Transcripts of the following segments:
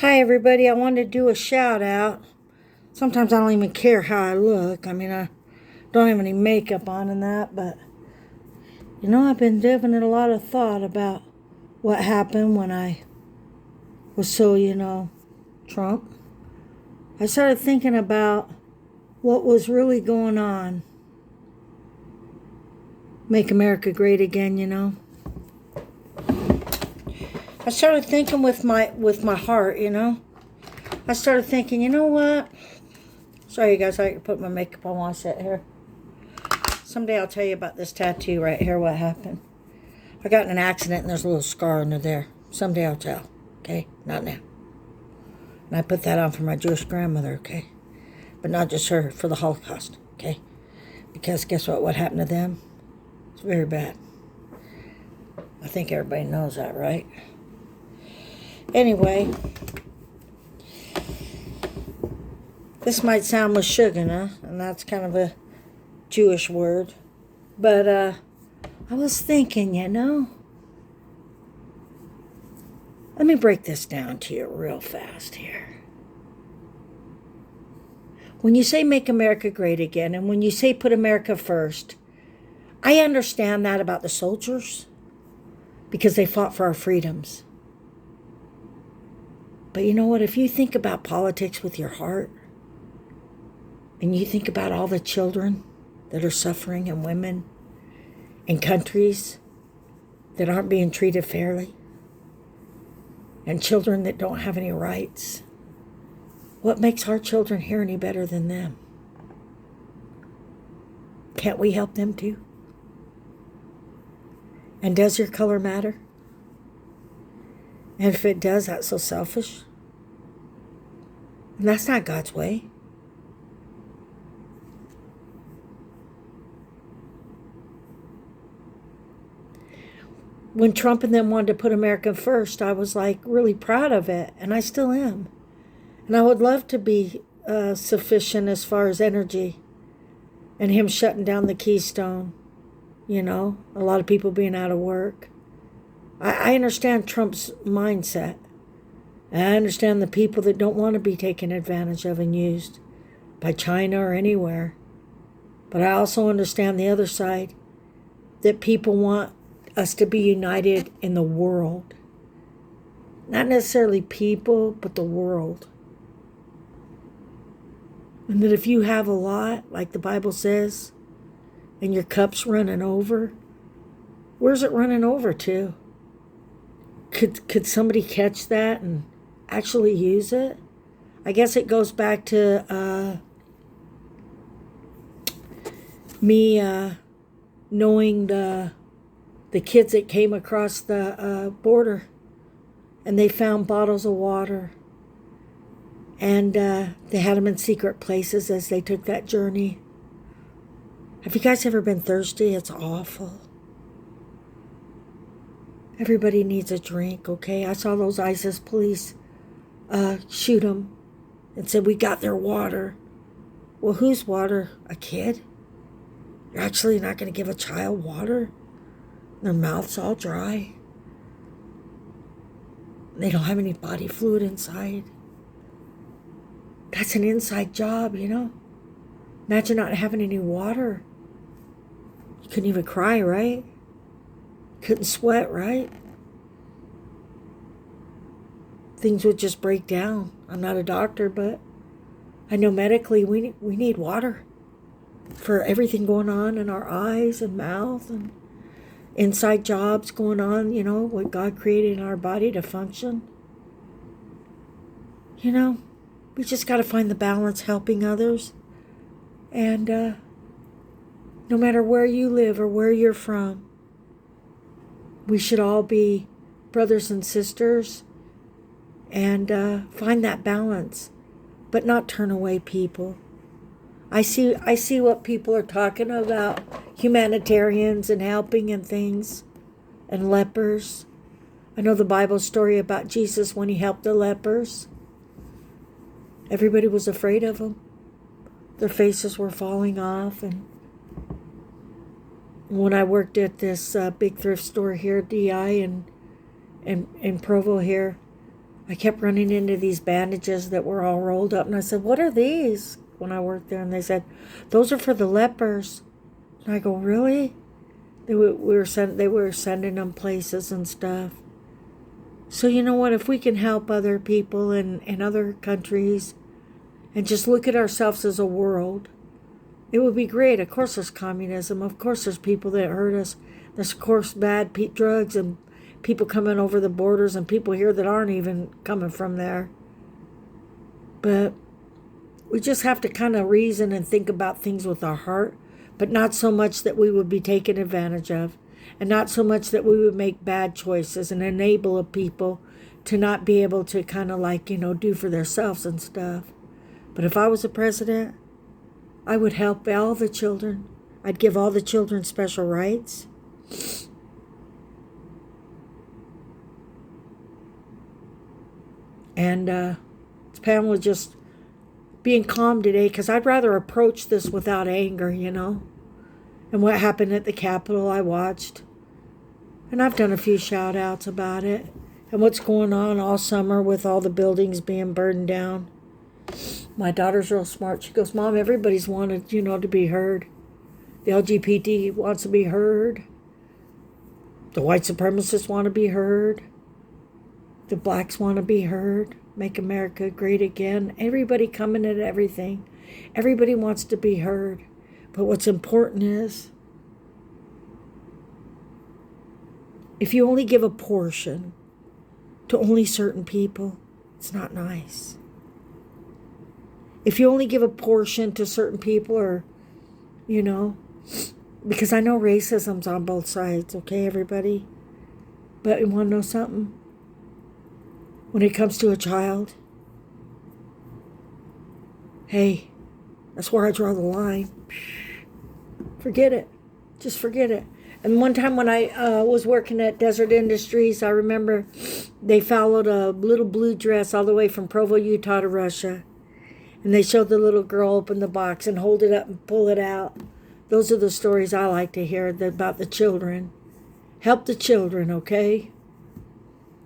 Hi, everybody. I wanted to do a shout out. Sometimes I don't even care how I look. I mean, I don't have any makeup on and that, but I've been giving it a lot of thought about what happened when I was Trump. I started thinking about what was really going on. Make America great again. I started thinking with my heart. I started thinking, you know what? Sorry, you guys, I put my makeup on while I sit here. Someday I'll tell you about this tattoo right here, what happened. I got in an accident and there's a little scar under there. Someday I'll tell, okay? Not now. And I put that on for my Jewish grandmother, okay? But not just her, for the Holocaust, okay? Because guess what? What happened to them? It's very bad. I think everybody knows that, right? Anyway, this might sound mashugana, and that's kind of a Jewish word. But I was thinking, let me break this down to you real fast here. When you say make America great again, and when you say put America first, I understand that about the soldiers because they fought for our freedoms. But you know what? If you think about politics with your heart, and you think about all the children that are suffering and women in countries that aren't being treated fairly, and children that don't have any rights, what makes our children here any better than them? Can't we help them too? And does your color matter? And if it does, that's so selfish. And that's not God's way. When Trump and them wanted to put America first, I was like really proud of it, and I still am. And I would love to be sufficient as far as energy, and him shutting down the Keystone, a lot of people being out of work. I understand Trump's mindset. I understand the people that don't want to be taken advantage of and used by China or anywhere. But I also understand the other side, that people want us to be united in the world. Not necessarily people, but the world. And that if you have a lot, like the Bible says, and your cup's running over, where's it running over to? Could somebody catch that and actually use it? I guess it goes back to me knowing the kids that came across the border, and they found bottles of water, and they had them in secret places as they took that journey. Have you guys ever been thirsty? It's awful. Everybody needs a drink, okay? I saw those ISIS police shoot them and said, we got their water. Well, whose water? A kid? You're actually not going to give a child water? Their mouth's all dry. They don't have any body fluid inside. That's an inside job, Imagine not having any water. You couldn't even cry, right? Couldn't sweat, right? Things would just break down. I'm not a doctor, but I know medically we need water for everything going on in our eyes and mouth and inside jobs going on, what God created in our body to function. We just got to find the balance, helping others. And no matter where you live or where you're from, we should all be brothers and sisters and find that balance, but not turn away people. I see what people are talking about, humanitarians and helping and things, and lepers. I know the Bible story about Jesus when he helped the lepers. Everybody was afraid of them. Their faces were falling off. And when I worked at this big thrift store here, DI, in Provo here, I kept running into these bandages that were all rolled up. And I said, what are these? When I worked there. And they said, those are for the lepers. And I go, really? They were sending them places and stuff. So you know what? If we can help other people in other countries and just look at ourselves as a world, it would be great. Of course there's communism. Of course there's people that hurt us. There's, of course, bad drugs and people coming over the borders and people here that aren't even coming from there. But we just have to kind of reason and think about things with our heart, but not so much that we would be taken advantage of, and not so much that we would make bad choices and enable people to not be able to kind of like, do for themselves and stuff. But if I was a president, I would help all the children. I'd give all the children special rights. And Pamela just being calm today, because I'd rather approach this without anger, And what happened at the Capitol, I watched. And I've done a few shout outs about it. And what's going on all summer with all the buildings being burned down. My daughter's real smart. She goes, Mom, everybody's wanted, to be heard. The LGBT wants to be heard. The white supremacists want to be heard. The blacks want to be heard. Make America great again. Everybody coming at everything. Everybody wants to be heard. But what's important is, if you only give a portion to only certain people, it's not nice. If you only give a portion to certain people, or, because I know racism's on both sides, okay, everybody? But you want to know something? When it comes to a child, hey, that's where I draw the line. Forget it. Just forget it. And one time when I was working at Desert Industries, I remember they followed a little blue dress all the way from Provo, Utah to Russia. And they showed the little girl open the box and hold it up and pull it out. Those are the stories I like to hear about the children. Help the children, okay?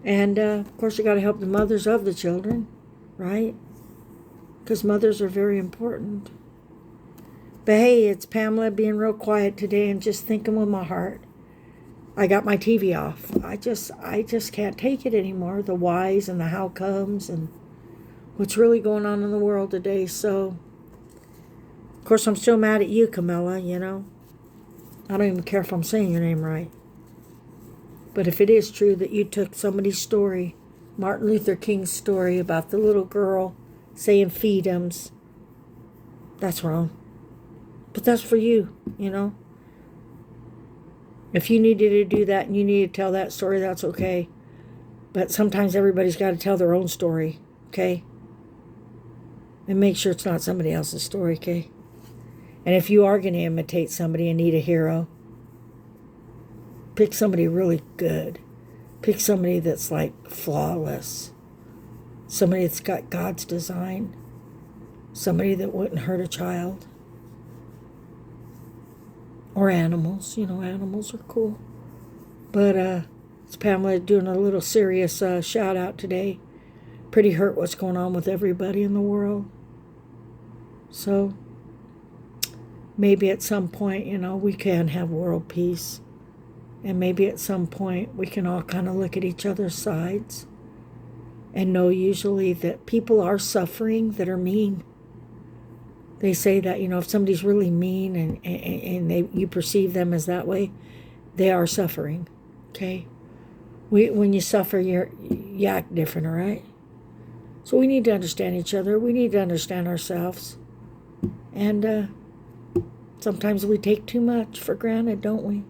And, of course, you got to help the mothers of the children, right? Because mothers are very important. But, hey, it's Pamela being real quiet today and just thinking with my heart. I got my TV off. I just can't take it anymore. The whys and the how comes and what's really going on in the world today. So, of course, I'm still mad at you, Camilla, I don't even care if I'm saying your name right. But if it is true that you took somebody's story, Martin Luther King's story about the little girl saying "feedums," that's wrong. But that's for you, If you needed to do that and you need to tell that story, that's okay. But sometimes everybody's got to tell their own story, okay? And make sure it's not somebody else's story, okay? And if you are going to imitate somebody and need a hero, pick somebody really good. Pick somebody that's like flawless. Somebody that's got God's design. Somebody that wouldn't hurt a child. Or animals. Animals are cool. But it's Pamela doing a little serious shout out today. Pretty hurt what's going on with everybody in the world. So maybe at some point, we can have world peace. And maybe at some point we can all kind of look at each other's sides and know usually that people are suffering that are mean. They say that, if somebody's really mean and you perceive them as that way, they are suffering, okay? When you suffer, you act different, all right? So we need to understand each other. We need to understand ourselves. And sometimes we take too much for granted, don't we?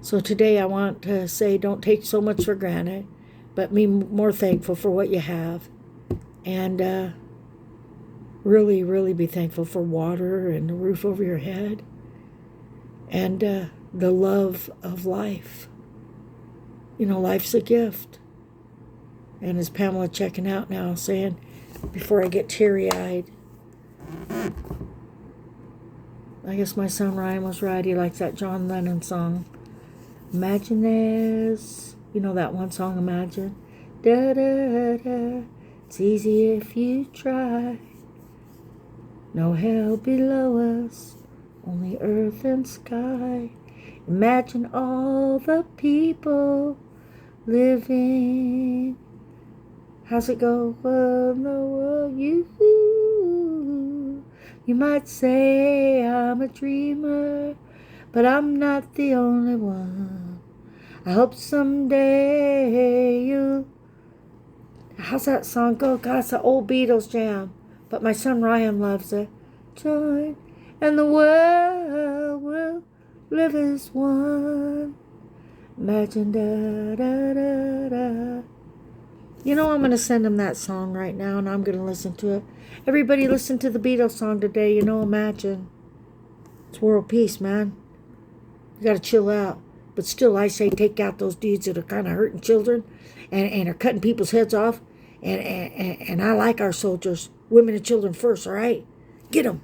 So today I want to say don't take so much for granted, but be more thankful for what you have. And really, really be thankful for water and a roof over your head. And the love of life. Life's a gift. And as Pamela checking out now, saying, before I get teary-eyed, I guess my son Ryan was right. He likes that John Lennon song. Imagine there's You know that one song, Imagine? Da da da. It's easy if you try. No hell below us, only earth and sky. Imagine all the people living. How's it go? Well, no, well, you might say I'm a dreamer, but I'm not the only one. I hope someday you. How's that song go? God, it's an old Beatles jam, but my son Ryan loves it. Join, and the world will live as one. Imagine da da da da. You know, I'm going to send him that song right now, and I'm going to listen to it. Everybody listen to the Beatles song today. You know, Imagine. It's world peace, man. You got to chill out. But still, I say take out those dudes that are kind of hurting children and are cutting people's heads off. And I like our soldiers. Women and children first, all right? Get them.